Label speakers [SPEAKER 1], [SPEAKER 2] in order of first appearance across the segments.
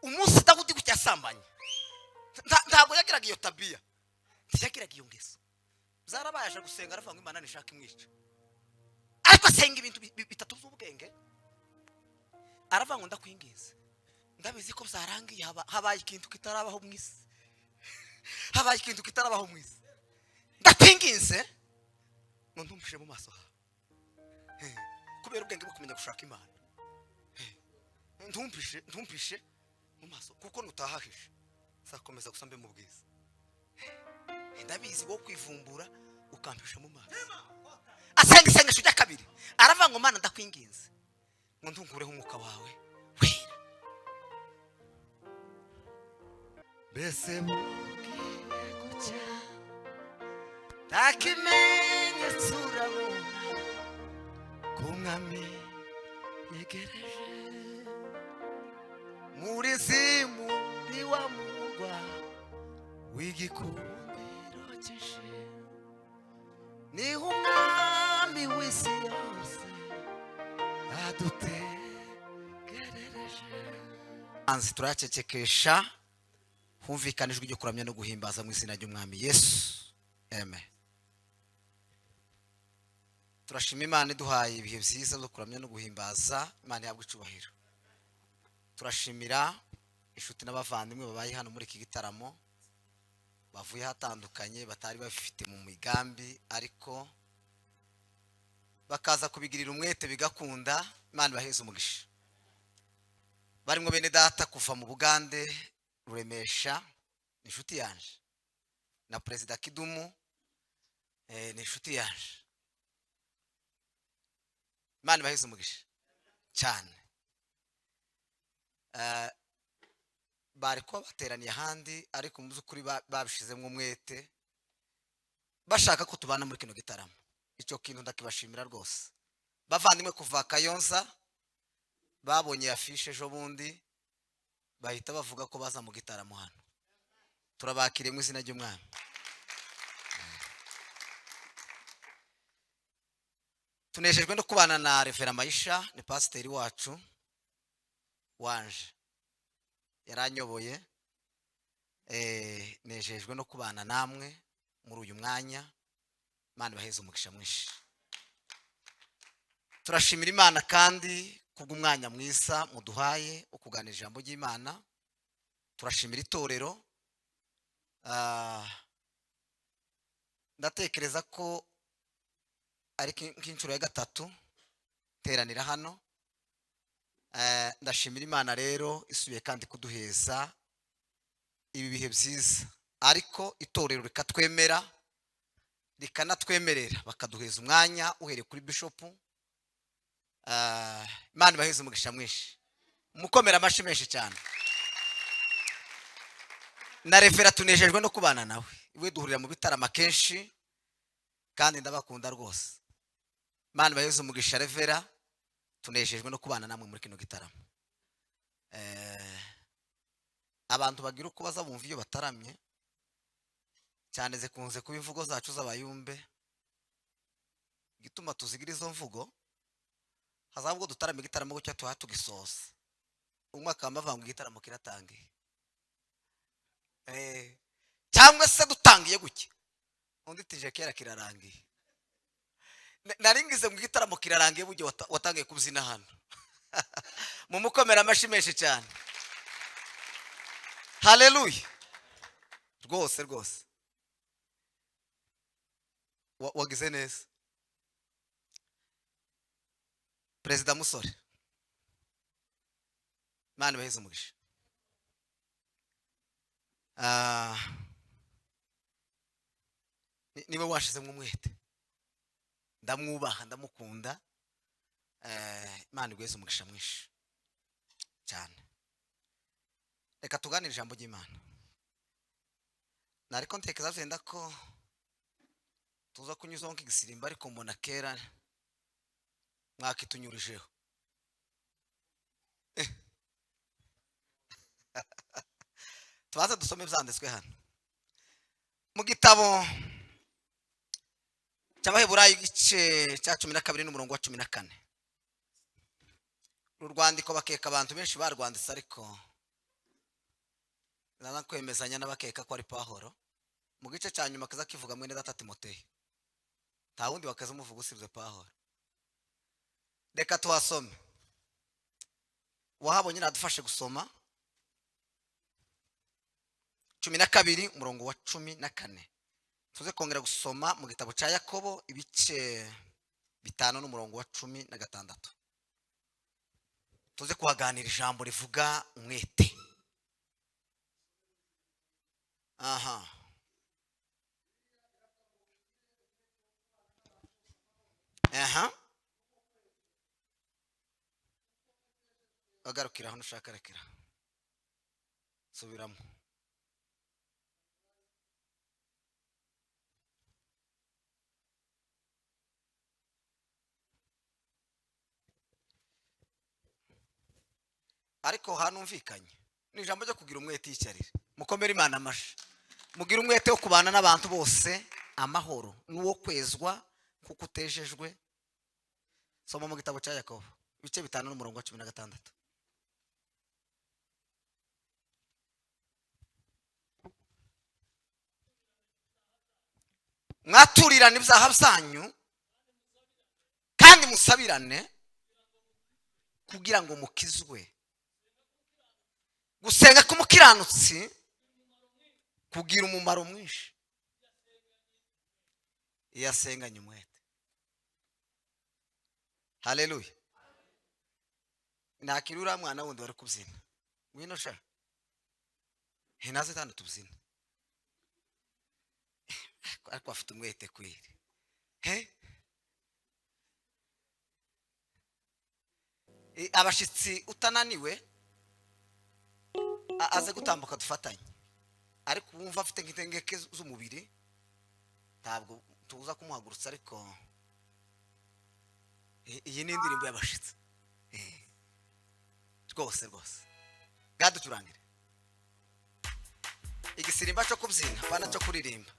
[SPEAKER 1] umunsi Dawudi gutya yasambanye ntabwo yagiraga iyo tabiya, ntiyagiraga iyo ngeso. Zarabaje gusenga aravuga ngo Imana nishaka imwica, ariko asenga ibintu bitatu by'ubwenge. Aravuga ngo ndakwingiza, ndabizi ko byarangiye, habaye ikintu kitarabaho mu isi, habaye ikintu kitarabaho mu isi, ndakwingize ngo ntumpishe mu maso hawe, kubera ubwenge bwo kumenya gushaka Imana. Ntumpishe mu maso, kuko nutahahishe sakomeza gusa mbe mu bwiza. Ndabizi wo kwivumbura ukampisha mu maso. Asenga isengesho rya kabiri, aravuga ngo Mana ndakwinginze ngo ndungureho umwuka wawe wera. Mbese mugiye gucya ntakimenyetso urabona ko Umwami yegereje, muri zimu niwa murwa w'igikundiro cyinshi, niho Umwami w'isi yose adutegerereje. Anzi turacecekesha humvikanijwe ijyo kuramya no guhimbaza mu izina ry'Umwami Yesu, amen. Turashima Imana iduhaye ibihe byiza byo kuramya no guhimbaza. Imana yabwe icubahiro. Turashimira inshuti n'abavandimwe babaye hano muri iki gitaramo, bavuye hatandukanye, batari bafite mu migambi ariko bakaza kubigirira umwete bigakunda. Imana baheze umugisha. Barimwo bene data kuva mu Bugande, Ruremesha inshuti yanje, na Perezida Kidumu ni inshuti yanje. Imana baheze umugisha cyane. Bari ko bateraniye ahandi ariko mu by'ukuri babishizemo umwete bashaka ko tubana muri kino gitaramo. Icyo kintu ndakibashimira rwose. Bavandimwe kuva Kayonza babonye afishe ejo bundi bahita bavuga ko baza mu gitaramo hano. Turabakiriye mu izina ry'Umwami. Tunejejwe no kubana na Reverend Mayisha, ni pasiteri wacu wanje, yaranyoboye. Nejejwe no kubana namwe muri uyu mwanya. Imana baheze umugisha mwinshi. Turashimira Imana kandi kubw'umwanya mwiza muduhaye ukuganira ijambo ry'Imana. Turashimira itorero. Ndatekereza ko ari nk'inshuro ya gatatu teranira hano. Ndashimira Imana rero isubiye kandi kuduheza ibi bihe byiza, ariko itorero rikatwemera rikanatwemerera bakaduheza umwanya uhereye kuri Bishop. Imana baheze umugisha mwinshi, mukomera amashi menshi cyane. Na Revera tunejejwe no kubana nawe, iwe duhurira mu bitarama kenshi kandi ndabakunda rwose. Imana baheze umugisha Revera, tunejejwe no kubana namwe muri kino gitaramo. Abantu bagira uko baza bumva iyo bataramye cyane zikunze kuba imvugo zacu z'abayumbe. Gituma tuzigira izo mvugo, hazabwo dutarama igitaramo cyo tugisoza umwaka w'amavanga igitaramo kiratangiye. Cyangwa se dutangiye guke undi tije kera kirarangiye. Naringize mu gitaramo kirarangiye bujye watangiye kubyina hano. Mu mukomera amashi menshi cyane. Haleluya. Rwose rwose wagize neza. Perezida Musore, Imana baheze umugisha. Niwe washizemo umwete, ndamwubaha ndamukunda. Imana igweze umugisha mwinshi cyane. Reka tuganire ijambo ry'Imana. Nariko ntekeza venda ko tuza kunyuzaho nk'igisirimba ariko mbona kera mwakitunyurijeho. Tubaza dusome byanditswe hano mu gitabo cy'Abaheburayo igice cya 12 n'umurongo wa 14. Uru rwandiko bakeka abantu benshi barwanditse ariko nana kwemezanya n'abakeka ko ari Pawulo mu gice cya nyuma kaza kivuga mwene data Timoteyo, nta wundi wakaza umuvuga usibye Pawulo. Reka tuhasome, wahabonye nadufashe gusoma 12 umurongo wa 14. Tuze kongera gusoma mu gitabo cya Yakobo ibice 5 n'umurongo wa 16. Tuze kuhaganira ijambo rivuga umwete. Aha, agarukira hano ushaka rekera subiramo. Ariko hanumvikanye ni ijambo ryo kugira umwete yicarire. Mukomere Imana amashi, mugira umwete wo kubana n'abantu bose amahoro n'uwo kwezwa kuko utejejwe. Soma mu gitabo cya Yakobo ibice 5 n'umurongo wa 16. Mwaturirane ibyaha byanyu kandi musabirane kugira ngo mukizwe. Gusenga k'umukiranutsi kugira umumaro mwinshi iyo asenganye umwete. Haleluya. Nakirura mwana wundi wari kubyina ngwino sha hinaze tano tubyina ariko afite umwete kwiri. Abashitsi utananiwe aze gutambuka dufatanye, ariko wumva afite nk'intengeke z'umubiri ntabwo tuza kumuhagurutsa. Ariko iyi ni indirimbo y'abashitsi rwose rwose. Gaduturangire igisirimba cyo kubyina bana cyo kuririmba.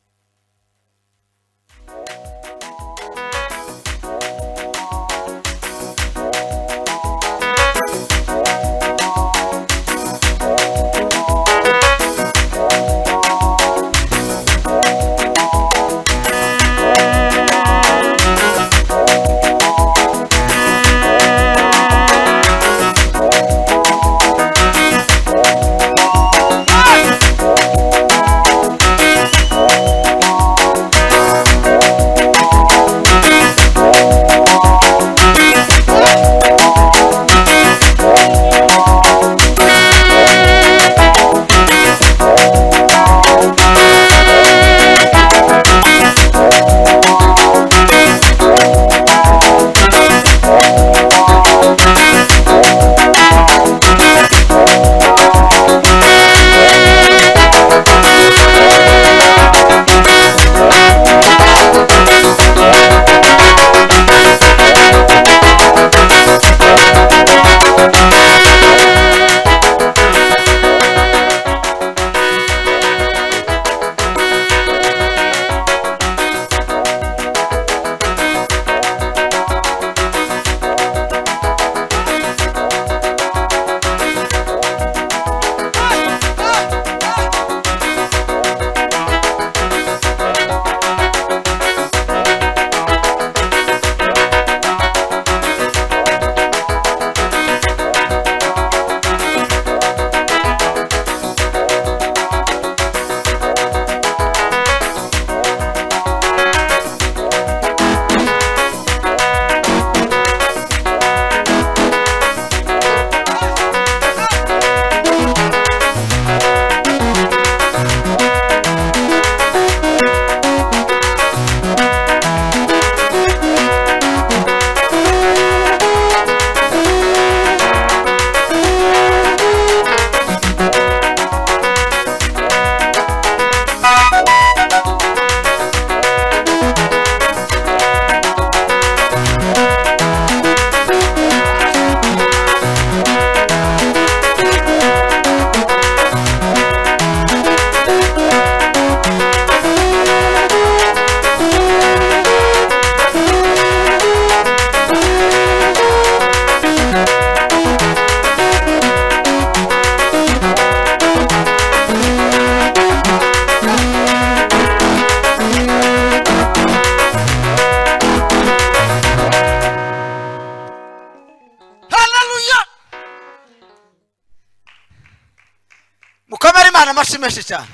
[SPEAKER 1] mukomere Imana amashyi menshi cyane.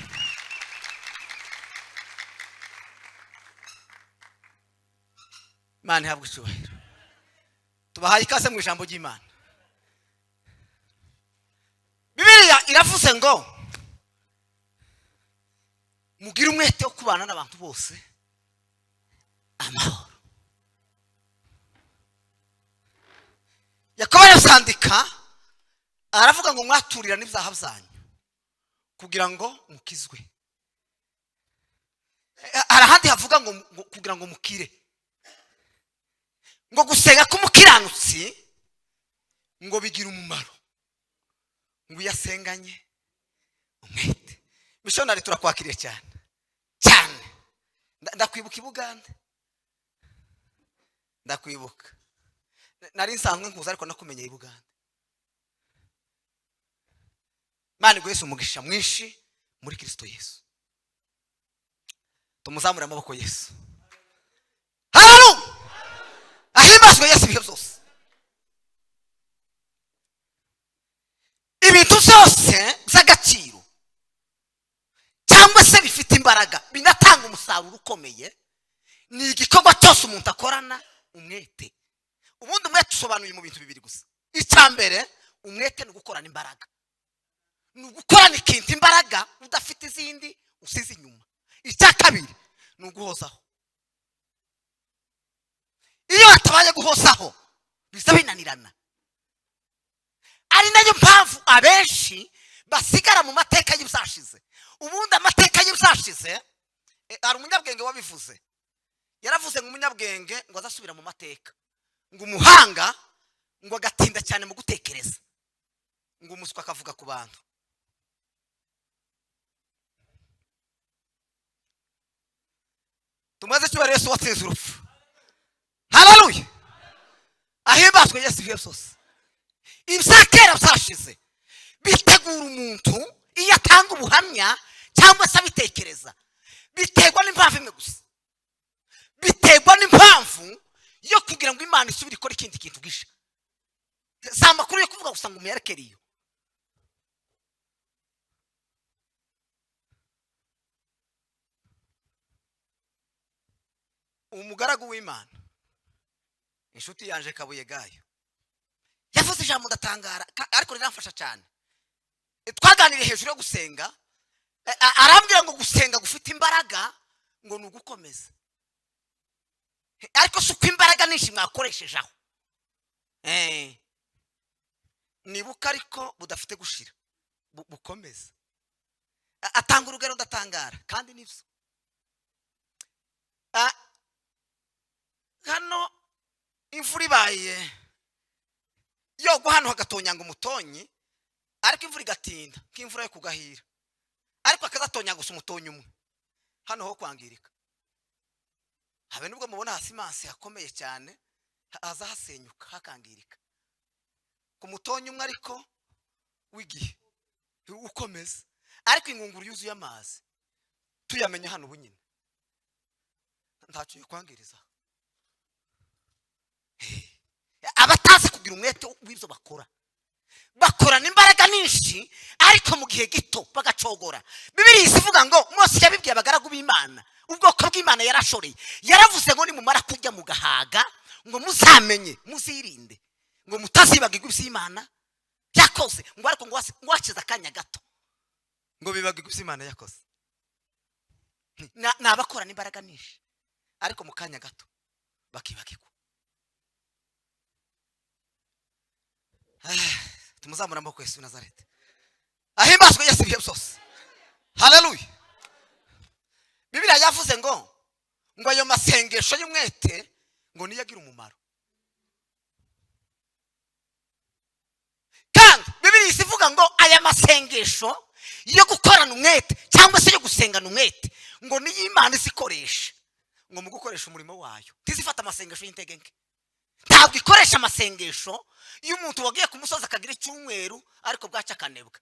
[SPEAKER 1] Imana ihabwe icyubahiro. Tubahaye ikaze mu ijambo ry'Imana. Bibiliya iravuze ngo mugire umwete wo kubana n'abantu bose amahoro. Yakobo yasandika aravuga ngo mwaturira n'ibyaha byanyu kugira ngo mukizwe. Arahandi havuga ngo kugira ngo mukire, ngo gusenga k'umukiranutsi ngo bigira umumaro, ngo yasenganye umwete. Missionary turakwakiriye cyane cyane. Ndakwibuka i Buganda, ndakwibuka nari nsanzwe nkuza ariko nakumenye i Buganda. Imana igwese umugisha mwinshi muri Kristo Yesu. Tumuzamure amaboko Yesu. Haleluya. Ahimbazwe Yesu ibihe byose. Ibintu byose by'agaciro cyangwa se bifite imbaraga binatanga umusaruro ukomeye ni igikorwa cyose umuntu akorana umwete. Ubundi umwete usobanuye mu bintu bibiri gusa. Icyambere, umwete ni gukorana imbaraga. Ni gukorana ikintu imbaraga udafite izindi usize inyuma. Icya kabiri ni uguhozaho. Iyo atabaye guhozaho biza binanirana. Ari nayo mpamvu abenshi basigara mu mateka y'ibisashize. Ubundi amateka y'ibisashize hari umunyabwenge wabivuze. Yaravuze ngo umunyabwenge ngo azasubira mu mateka, ngo umuhanga ngo agatinda cyane mu gutekereza, ngo umuswa akavuga ku bantu. Tumaze cyubahiro Yesu watsinze urupfu. Haleluya. Ahimbazwe Yesu ibihe byose. Ibisakera byashize bitegura umuntu iyo atanga ubuhamya cyangwa se abitekereza. Biterwa n'impamvu imwe gusa. Biterwa n'impamvu yo kugira ngo Imana isubire ikora ikindi kintu gisha. Si amakuru yo kuvuga gusa ngo umuyerekere iyo. Umugaragu w'Imana, inshuti yanje Kabuye Gayo, yavuze ijambo ndatangara ariko riramfasha cyane. Twaganiriye hejuru yo gusenga, arambwira ngo gusenga gufite imbaraga ngo ni ugukomeza. Ariko suko imbaraga nyinshi mwakoresheje aho nibuka ariko budafite gushira bukomeza. Atanga urugero ndatangara kandi nibyo. Hano imvura ibaye yogwa hano hagatonyanga umutonyi, ariko imvura igatinda nk'imvura yo kugahira, ariko akazatonyanga gusa umutonyi umwe, hano ho kwangirika. Habe nubwo mubona hasi mansi hakomeye cyane haza hasenyuka hakangirika ku mutonyi umwe ariko w'igihe ukomeza. Ariko ingunguru yuzuye amazi tuyamenya hano bunyine ntacyo yokwangiriza. Abatazi kugira umwete w'ibyo bakora, bakorana imbaraga nyinshi ariko mu gihe gito bagacogora. Bibiliya ivuga ngo Mose yabibwiye abagaragu b'Imana, ubwoko bw'Imana yarashoreye, yaravuze ngo nimumara kurya mugahaga ngo muzamenye muzirinde ngo mutazibagirwa iby'Imana yakoze. Ngo ariko ngo wakiza akanya gato ngo bibagirwe iby'Imana yakoze. Nabakorana imbaraga nyinshi ariko mu kanya gato bakibagirwa. Tumuzamura amaboko Yesu Nazareti. Ahimbazwe Yesu ibihe byose. Haleluya. Bibiliya yavuze ngo ayo masengesho y'umwete ngo niyagira umumaro. Kandi Bibiliya ivuga ngo aya masengesho yo gukorana umwete cyangwa se yo gusengana umwete ngo ni Imana isikoresha ngo mu gukoresha umurimo wayo. Tizifata amasengesho y'intege nke. Ntabwo ikoresha amasengesho iyo umuntu wagiye ku musozi akagira icyumweru ariko bwaca akanebwa.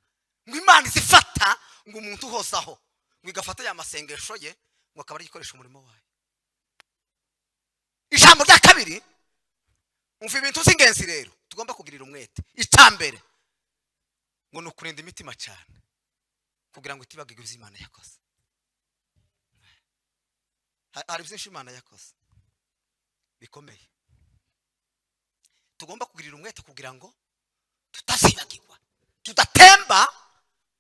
[SPEAKER 1] Ngo Imana izifata ngo umuntu hosaho ngo igafata ya masengesho ye ngo akaba ari gikoresha umurimo wayo. Ijambo rya kabiri, umva ibintu z'ingenzi rero tugomba kugirira umwete. Icyambere ngo ni ukurinda imitima cyane. kugira ngo itibagirwe ibyo Imana yakoze. Hari byinshi Imana yakoze bikomeye, tugomba kugirira umwete kugira ngo tutazibagirwa, tudatemba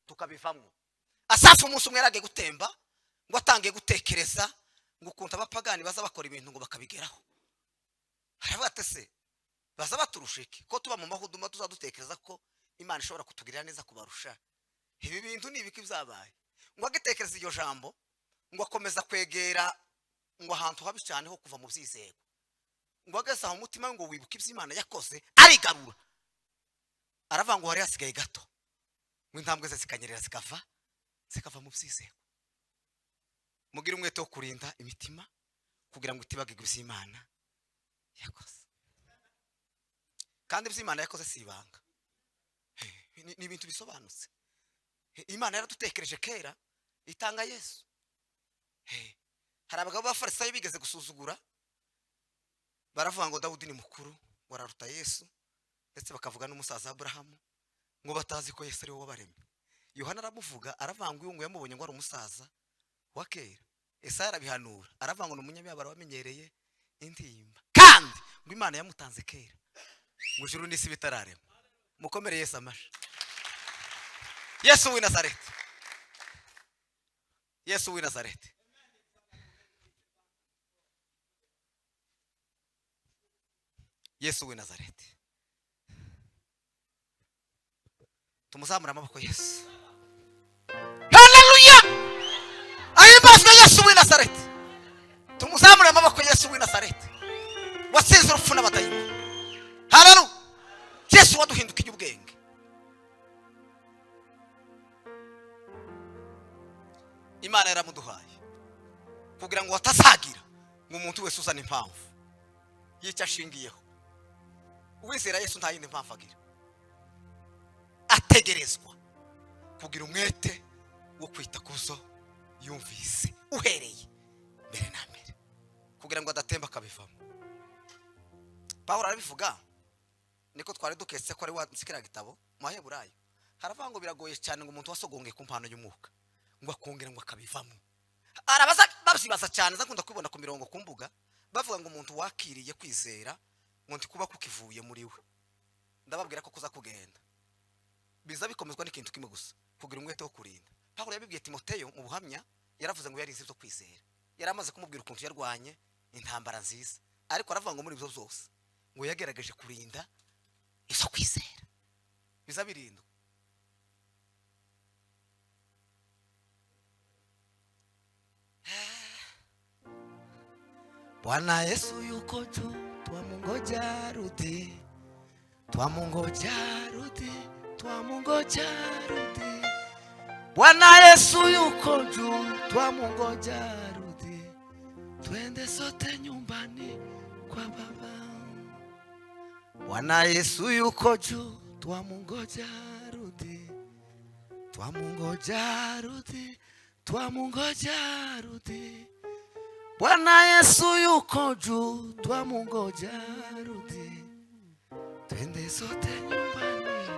[SPEAKER 1] tukabivamo. Asafu umunsi umwe yaragiye gutemba ngo atangiye gutekereza ngo ukuntu abapagani baza bakora ibintu ngo bakabigeraho. Haravuga ati se baza baturushike ko tuba mu mahuduma tuzadutekereza ko Imana ishobora kutugirira neza kubarusha. Ibi bintu ni ibiki byabaye? Ngo agitekereza iryo jambo ngo akomeza kwegera ngo ahantu habi cyane ho kuva mu byizego, ngo ageze aho umutima ngo wibuke ibyo Imana yakoze, arigarura aravuga ngo hari hasigaye gato ngo intambwe ze zikanyerera zikava mu byizego. Mugire umwete wo kurinda imitima kugira ngo itibagirwe ibyo Imana yakoze. Kandi ibyo Imana yakoze si ibanga, ni ibintu bisobanutse. Imana yaradutekereje kera itanga Yesu. Hari abagabo b'Abafarisayo bigeze gusuzugura, baravuga ngo Dawudi ni mukuru wararuta Yesu, ndetse bakavuga n'umusaza Aburahamu, ngo batazi ko Yesu ari we wabaremye. Yohana aramuvuga aravuga ngo uyu ngo yamubonye ngo ari umusaza wa kera. Esaya arabihanura aravuga ngo n'umunyamibabaro wamenyereye intimba, kandi ngo Imana yamutanze kera ngo ijuru n'isi bitararema. Mukomere Yesu amashi. Yesu w'i Nazareti, Yesu w'i Nazareti. Yesu w'i Nazareti. Tumuzamura amaboko Yesu. Haleluya! Ahimbazwe Yesu w'i Nazareti. Tumuzamura amaboko Yesu w'i Nazareti. Wasize urupfu n'abadayimoni. Haleluya! Yesu waduhindukiye ubwenge. Imana yaramuduhaye kugira ngo watazagira ngo umuntu wese uzana impamvu y'icyo ashingiyeho. Uwizera Yesu nta yindi mpamvu agira, ategerezwa kugira umwete wo kwita kuzo yumvise uhereye mbere na mbere kugira ngo adatemba akabivamo. Pawulo arabivuga, niko twari duketse ko ari wanzikira gitabo mu Baheburayo. Haravuga ngo biragoye cyane ngo umuntu wasogongeye ku mpano y'umwuka ngo akongera ngo akabivamo. Arabaza babyibaza cyane, zakunda kwibona ku mirongo ku mbuga bavuga ngo umuntu wakiriye kwizera ngo ndikuba kukivuye muri we. Ndababwira ko kuza kugenda biza bikomezwa n'ikintu kimwe gusa, kugira umwete wo kurinda. Pawulo yabibwiye Timoteyo mu buhamya, yaravuze ngo yarize byo kwizera, yaramaze kumubwira ukuntu yarwanye intambara nziza, ariko aravuga ngo muri byo byose ngo yagerageje kurinda izo kwizera biza birindwa. Bwana Yesu yuko juu, twamungoja rudi, twamungoja rudi, twamungoja rudi. Bwana Yesu yuko juu, twamungoja rudi, twende sote nyumbani kwa Baba. Bwana Yesu yuko juu, twamungoja rudi, twamungoja rudi, twamungoja rudi. Bwana Yesu yuko juu, twamungoja rudi, twende sote nyumbani,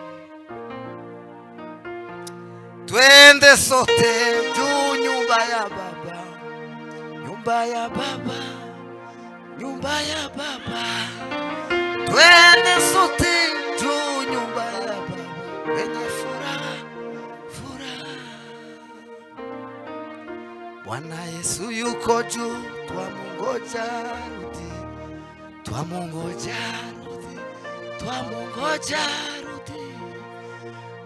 [SPEAKER 1] twende sote juu nyumba ya Baba, nyumba ya Baba, nyumba ya Baba. Twende sote juu nyumba ya Baba, wenye furaha, furaha. Bwana Yesu yuko juu, twamungoja rudi, twamungoja rudi, twamungoja rudi.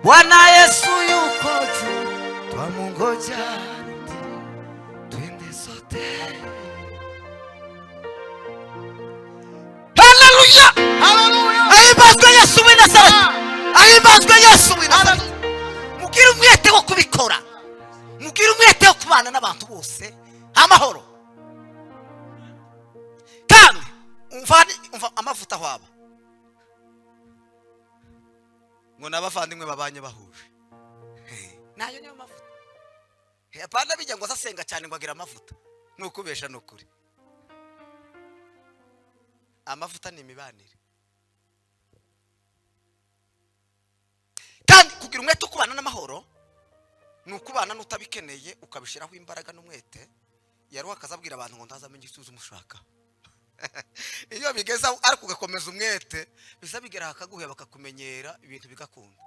[SPEAKER 1] Bwana Yesu yuko juu, twamungoja rudi, twende sote. Haleluya! Haleluya! Ahimbazwe Yesu w'i Nazareti. Ahimbazwe Yesu w'i Nazareti. Mugire umwete wo kubikora, mugire umwete wo kubana n'abantu bose amahoro. Kandi umva amavuta hwaba ngo n'abavandimwe babanye bahuje, nayo niyo mavuta. Apana bijya ngo asasenga cyane ngo agira amavuta, nukubesha nukuri. Amavuta ni imibanire. Kandi kugira umwete ukubana n'amahoro ukubana n'utabikeneye ukabishiraho imbaraga n'umwete yaruha akazabwira abantu ngo ndazamenye isuzu mushaka. Iyo bigeza ariko ugakomeza umwete bisa bigera akaguheba bakakumenyera ibintu bigakunda.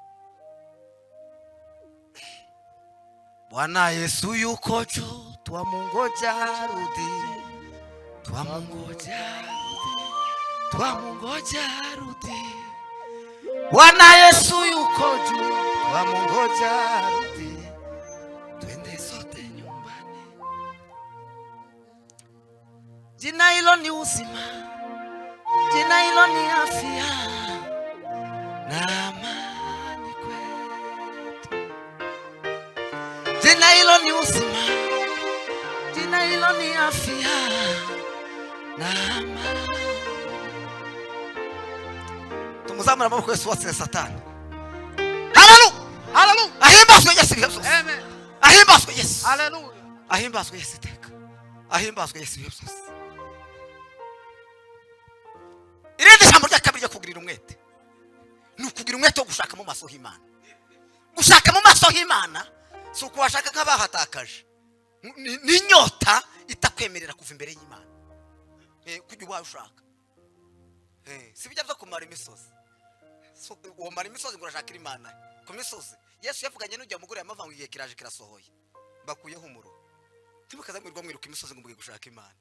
[SPEAKER 1] Bwana Yesu yuko juu twamungoja rudi, twamungoja rudi, twamungoja rudi. Bwana Yesu yuko juu twamungoja rudi, twende sote nyumbani. Jina hilo ni uzima, jina hilo ni afya na amani kwetu. Jina hilo ni uzima, jina hilo ni afya na amani. Tumuzamura amaboko Yesu watsinze Satani. Hallelujah, hallelujah. Ahimbazwe Yesu Yesu. Amen. Ahimbazwe Yesu. Hallelujah. Ahimbazwe Yesu teka. Ahimbazwe Yesu Yesu. Irinde jambo rya kabiri ryo kugira umwete. Nukugira umwete wo gushaka mu maso y'Imana. Gushaka mu maso y'Imana so kuwashaka nk'abahatakaje. Ni nyota itakwemerera kuva imbere y'Imana. Kujya ubaye ushaka. Si bijya byo kumara imisozi. So uwo mara imisozi ngo urashaka Imana. Ku misozi Yesu yavuganye n'ujya mugore yamava ngo igihe kiraje kirasohoye. Bakuyeho umuro. Tibukazamwirwa mwiruka imisozi ngo mugiye gushaka Imana.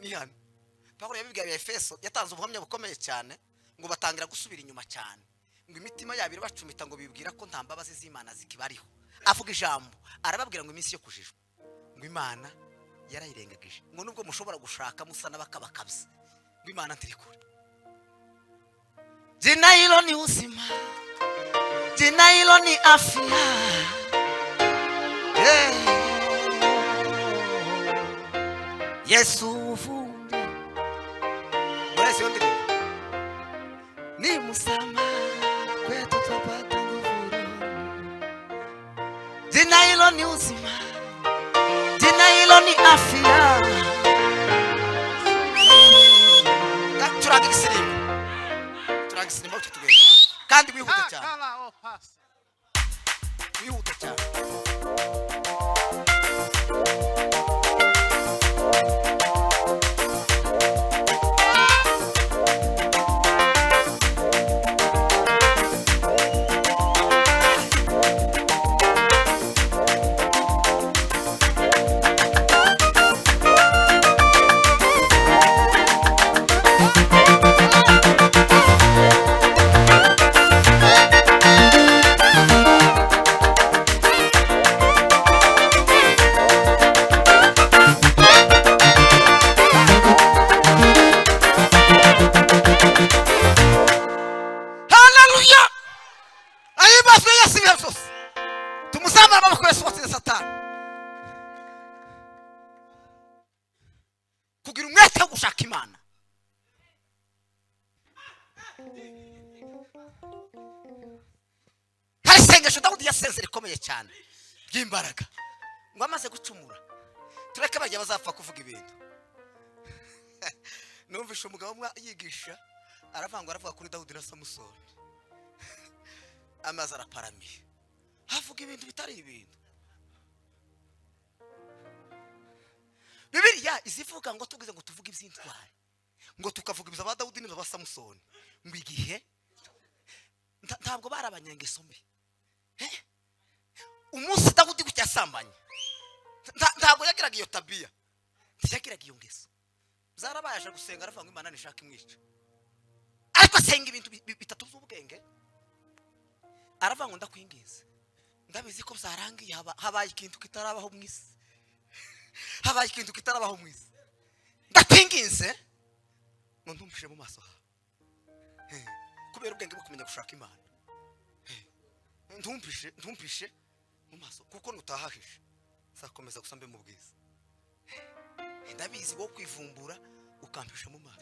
[SPEAKER 1] Ni hano. Pawulo yabibwiye Efeso yatanze ubuhamya bukomeye cyane ngo batangira gusubira inyuma cyane. Ngo imitima yabo irabacumita ngo bibwira ko nta mbabazi z'Imana zikibariho. Avuga ijambo arababwira ngo iminsi yo kujijwa. Ngo Imana yarayirengagije. Ngo nubwo mushobora gushaka musana bakabakabza. Ngo Imana ntiri kure. Jina hilo ni uzima, jina hilo ni afya. Yesu ufundi Mwezi yondiri ni musama kwetu tupata nguvu. Jina hilo ni uzima, jina hilo ni afya. Turagisirimu tutugenda kandi wihute cyane. Wihute cyane. Kugira umwete wo gushaka Imana. Hari sengesho Dawudi yasenze rikomeye cyane by'imbaraga ngo amaze gucumura tureke bajya bazapfa kuvuga ibintu. Numvishe umugabo yigisha aravuga kuri Dawudi na Samusoni. Amaze araparamiye havuga ibintu bitari ibintu. Bibiliya izivuga ngo tugize ngo tuvuge iby'intwari ngo tukavuga ibya ba Dawudi n'aba Samusoni ngo igihe ntabwo barabanyengeso mbi. Umunsi Dawudi gucyasambanye ntabwo yagiraga iyo tabiya, yagiraga iyo ngeso. Zarabayasha gusenga aravuga ngo Imana nishaka imwica, ariko asenga ibintu bitatu by'ubwenge. Aravuga ngo ndakwingize, ndabizi ko byarangiye habaye ikintu kitarabaho mu isi, habaye ikintu kitarabaho mu isi. Ndakwingize ngo ntumpishe mu maso hawe kubera ubwenge bwo kumenya gushaka Imana. Ntumpishe mu maso kuko nutahahishe sakomeza gusambe mu bwiza. Ndabizi wo kwivumbura ukampisha mu maso.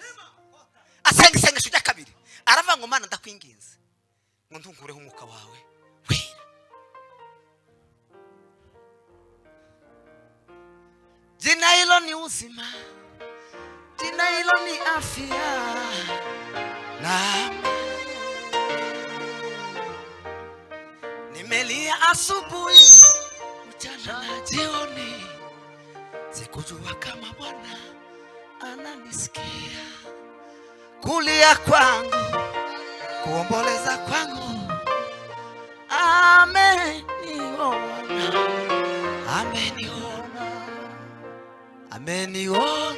[SPEAKER 1] Asenga isengesho rya kabiri aravuga ngo Mana ndakwinginze ngo ntungureho umwuka wawe wera. Jina hilo ni uzima, jina hilo ni afya na nimelia asubuhi mchana na jioni, sikujua kama Bwana ananisikia. Kulia kwangu, kuomboleza kwangu, ameniona, ameniona, ameniona,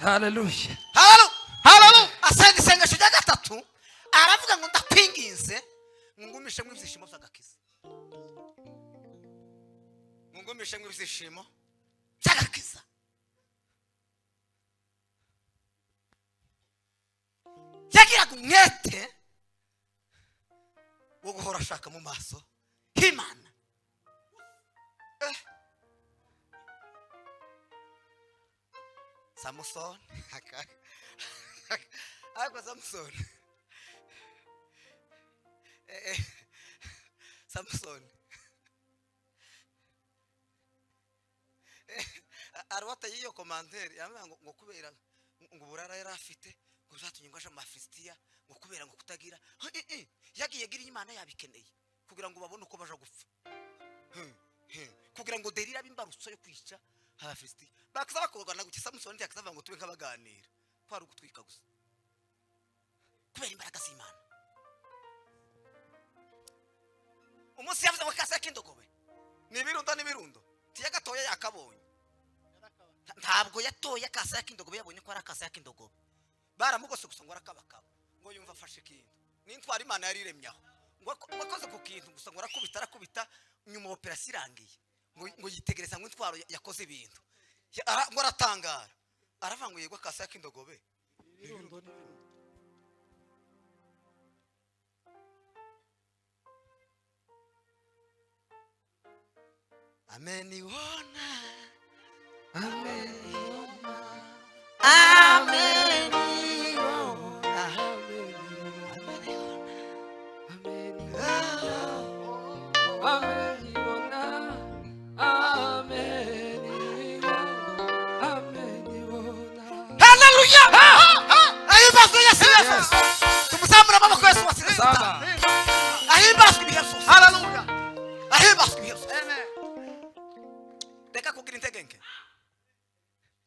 [SPEAKER 2] Hallelujah.
[SPEAKER 1] Hallelujah. Asenga isengesho rya gatatu aravuga ngo ndakwinginze ngumishe mu ibyishimo by'agakiza. Ngumishe mu ibyishimo by'agakiza. Yagiraga umwete wo guhora ashaka mu maso h'Imana. Samson ako Samson Samson arwata yiyo komanderi yamwe ngo kubera ngo burara yari afite ngo zatunye ngo aje mu Filistia ngo kubera ngo kutagira yagiye gira Imana yabikeneye kugira ngo babone uko baje gupfa kugira ngo Delila bimbarutso yo kwica Filistia bakazaba kogana guki Samson yakazava ngo tube kabaganira kwari ugutwika gusa kubera imbaraga z'Imana. Umunsi yavuze ngo kasa kindogobe nibirundo tiyagatoya yakabonye ntabwo yatoye kasa kindogobe yabonye ko ari kasa kindogobe baramugose gusa ngo arakabakaba ngo yumva afashe kintu n'intwari Imana yari iremyaho ngo akoze ku kintu gusa ngo arakubita nyuma operation irangiye ngo yitegereza ngo intwaro yakoze ibintu ngo aratangara aravuga ngo yego kasa kindogobe ameniona ameniona ameniona haleluya ahimbazwe Yesu tumuzamura amaboko Yesu wasireza ahimbazwe Yesu haleluya ahimbazwe Yesu amen. Reka kugira integenke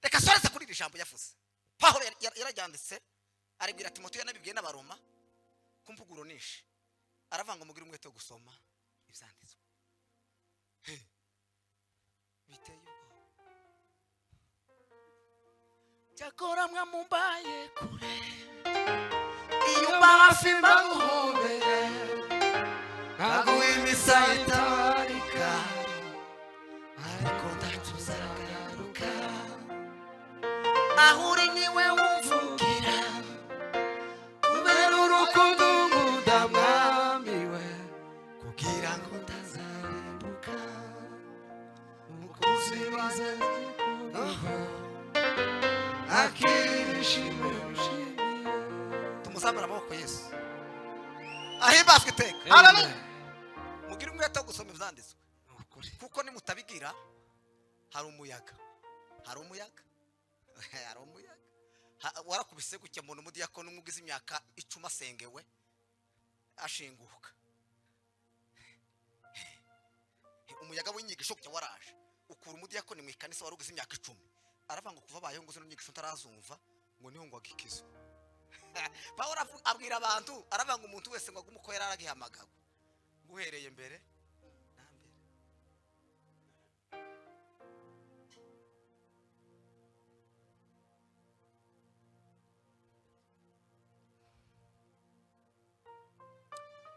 [SPEAKER 1] reka soreza kuri iri jambo yavuze Pawulo yarajyanditse aribwira Timoteyo nabibwiye n'abaroma kumpuguro nishi aravanga mugira umwete wo gusoma ibyanditswe biteye ubwo cyakora mwamumbaye kure iyo bafi baguhobere kaguha imisaya itabarika ariko ndatuzagaruka aho uri niwe wumvugira kubera urukundo nkunda mwami we kugira ngo ntazaribuka umukozi waze akirishime tumuzamura amaboko Yesu ahimbazwe iteka haleluya. Mugira umwete wo gusoma ibyanditswe kuko nimutabigira hari umuyaga warakubise gutya umuntu umudiyakoni umugize imyaka 10 asengewe ashinguka umuyaga w'inyigisho cyo waraje ukura umudiyakoni mu ikanisa warugize imyaka 10 aravanga kuva bayeho ngo zino nyigisho ntarazumva ngo niho ngo agikizwe. Pawulo abwira abantu aravanga umuntu wese ngo agumuko yaragihamagawe guhereye mbere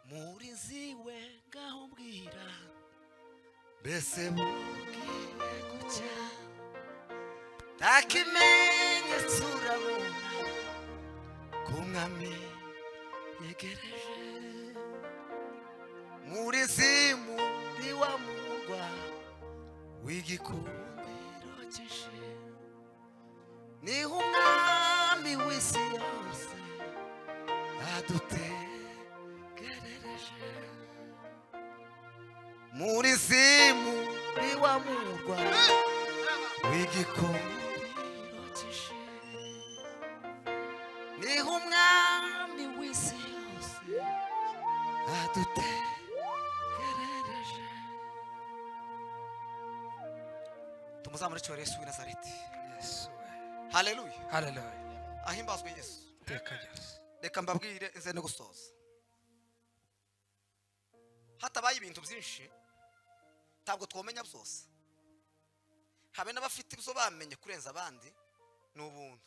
[SPEAKER 1] muri ziwe ngaho mbwira mbese mugiye gucya takimenyetso urabona ko umwami yegereje muri zimu niwa murwa w'igikundiro cyinshi niho umwami w'isi yose adutegerereje muri zimu niwa murwa w'igikundiro cyinshi niho umwami w'isi yose adutegerereje. Tumuzamure cyore Yesu w'i Nazareti.
[SPEAKER 2] Yesu.
[SPEAKER 1] Haleluya.
[SPEAKER 2] Hallelujah.
[SPEAKER 1] Ahimbazwe Yesu.
[SPEAKER 2] Teka Yesu.
[SPEAKER 1] Reka mbabwire inze no gusoza. Hatabaye ibintu byinshi ntabwo twomenya byose. Habe n'abafite ibyo bamenye kurenza abandi n'ubuntu.